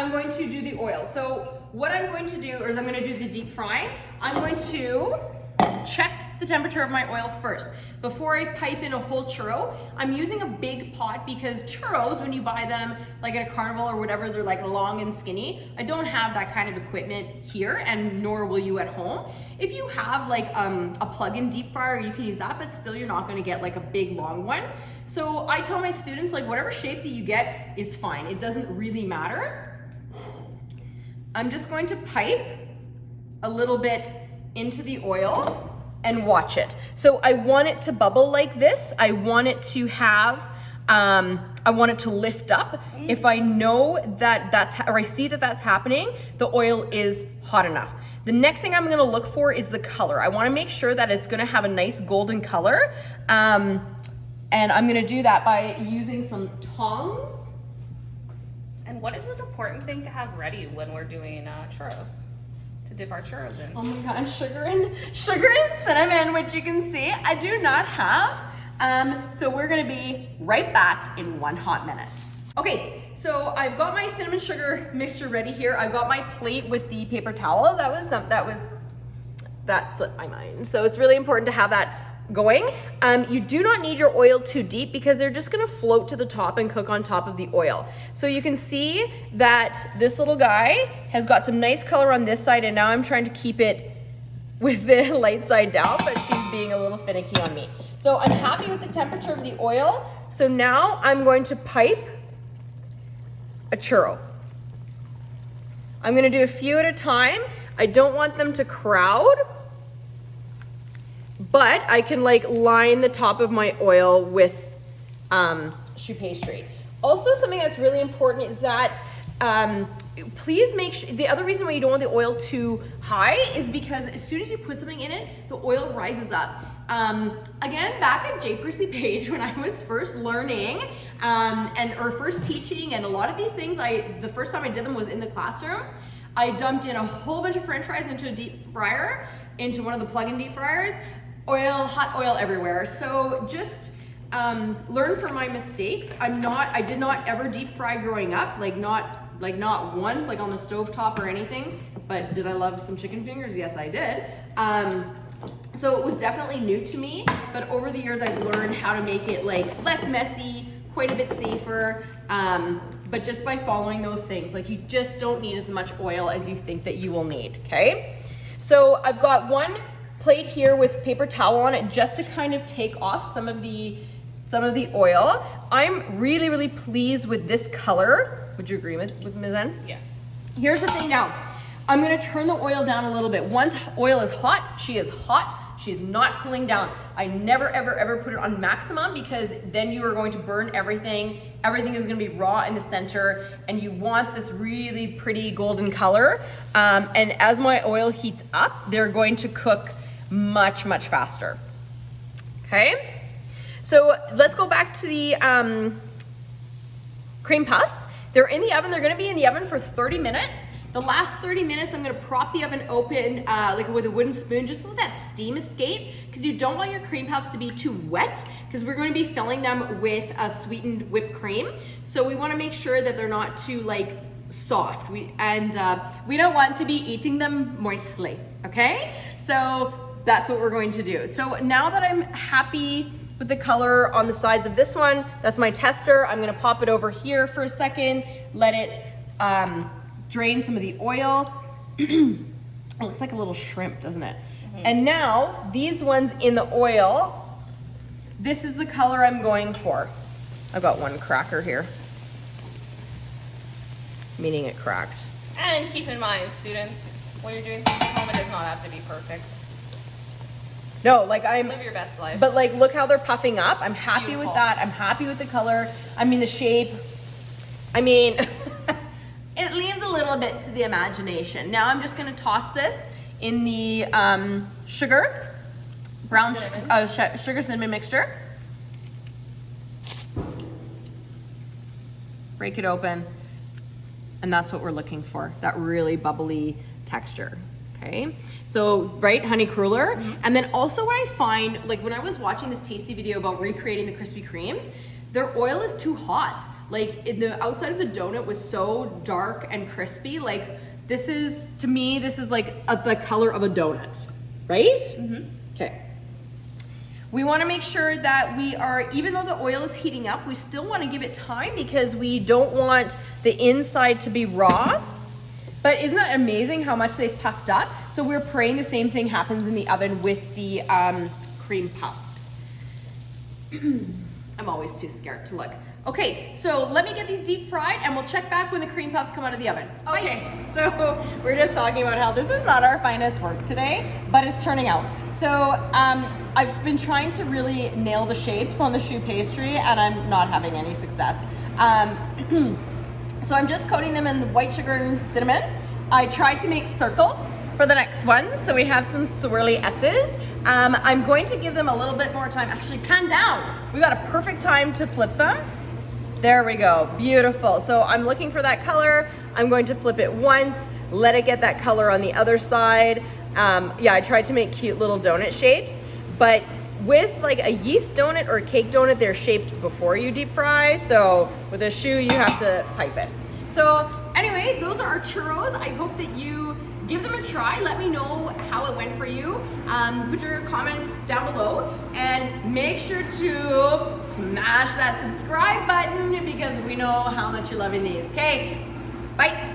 I'm going to do the oil. So what I'm going to do is I'm going to do the deep frying. I'm going to check the temperature of my oil first. Before I pipe in a whole churro, I'm using a big pot because churros, when you buy them like at a carnival or whatever, they're like long and skinny. I don't have that kind of equipment here, and nor will you at home. If you have like a plug-in deep fryer, you can use that, but still you're not gonna get like a big long one. So I tell my students, like, whatever shape that you get is fine. It doesn't really matter. I'm just going to pipe a little bit into the oil and watch it. So I want it to bubble like this. I want it to have, I want it to lift up. If I know that or I see that that's happening, the oil is hot enough. The next thing I'm gonna look for is the color. I wanna make sure that it's gonna have a nice golden color. And I'm gonna do that by using some tongs. And what is an important thing to have ready when we're doing churros? To dip our churros in. Oh my God, sugar and cinnamon, which you can see I do not have. So we're gonna be right back in one hot minute. Okay, so I've got my cinnamon sugar mixture ready here. I've got my plate with the paper towel. That slipped my mind. So it's really important to have that going. You do not need your oil too deep because they're just gonna float to the top and cook on top of the oil. So you can see that this little guy has got some nice color on this side, and now I'm trying to keep it with the light side down, but she's being a little finicky on me. So I'm happy with the temperature of the oil. So now I'm going to pipe a churro. I'm gonna do a few at a time. I don't want them to crowd, but I can like line the top of my oil with choux pastry. Also, something that's really important is that please make sure, the other reason why you don't want the oil too high is because as soon as you put something in it, the oil rises up. Again, back at J. Percy Page, when I was first learning or first teaching, and a lot of these things, the first time I did them was in the classroom. I dumped in a whole bunch of French fries into a deep fryer, into one of the plug-in deep fryers. Hot oil everywhere. So just learn from my mistakes. I did not ever deep fry growing up, not once, like on the stovetop or anything. But did I love some chicken fingers? Yes, I did. So it was definitely new to me, but over the years I've learned how to make it like less messy, quite a bit safer. But just by following those things, like you just don't need as much oil as you think that you will need, okay? So I've got one plate here with paper towel on it just to kind of take off some of the oil. I'm really, really pleased with this color. Would you agree with Ms. N? Yes. Here's the thing now. I'm gonna turn the oil down a little bit. Once oil is hot, she is hot. She's not cooling down. I never, ever, ever put it on maximum because then you are going to burn everything. Everything is gonna be raw in the center, and you want this really pretty golden color. And as my oil heats up, they're going to cook much, much faster. Okay, so let's go back to the cream puffs. They're in the oven. They're gonna be in the oven for 30 minutes. The last 30 minutes, I'm gonna prop the oven open like with a wooden spoon just to let that steam escape, because you don't want your cream puffs to be too wet, because we're going to be filling them with a sweetened whipped cream. So we wanna make sure that they're not too like soft. We don't want to be eating them moistly, okay? So that's what we're going to do. So now that I'm happy with the color on the sides of this one, that's my tester. I'm gonna pop it over here for a second, let it drain some of the oil. It looks like a little shrimp, doesn't it? Mm-hmm. And now these ones in the oil, this is the color I'm going for. I've got one cracker here, meaning it cracked. And keep in mind, students, when you're doing things at home, it does not have to be perfect. No, like live your best life. But like, look how they're puffing up. I'm happy Beautiful. with that. I'm happy with the color. I mean, the shape. I mean, it leaves a little bit to the imagination. Now I'm just gonna toss this in the sugar cinnamon mixture. Break it open, and that's what we're looking for. That really bubbly texture. Okay, so right, honey cruller. Mm-hmm. And then also what I find, like when I was watching this tasty video about recreating the Krispy Kremes, their oil is too hot. Like the outside of the donut was so dark and crispy. Like this is, to me, this is like the color of a donut, right? Mm-hmm. Okay. We want to make sure that we are, even though the oil is heating up, we still want to give it time because we don't want the inside to be raw. But isn't that amazing how much they've puffed up? So we're praying the same thing happens in the oven with the cream puffs. I'm always too scared to look. Okay, so let me get these deep fried and we'll check back when the cream puffs come out of the oven. Okay, so we're just talking about how this is not our finest work today, but it's turning out. So I've been trying to really nail the shapes on the choux pastry and I'm not having any success. So I'm just coating them in white sugar and cinnamon. I tried to make circles for the next one, so we have some swirly S's. I'm going to give them a little bit more time. Actually, pan down. We got a perfect time to flip them. There we go, beautiful. So I'm looking for that color. I'm going to flip it once, let it get that color on the other side. Yeah, I tried to make cute little donut shapes, but with like a yeast donut or a cake donut, they're shaped before you deep fry. So with a choux, you have to pipe it. So anyway, those are our churros. I hope that you give them a try. Let me know how it went for you. Put your comments down below and make sure to smash that subscribe button because we know how much you're loving these. Okay, bye.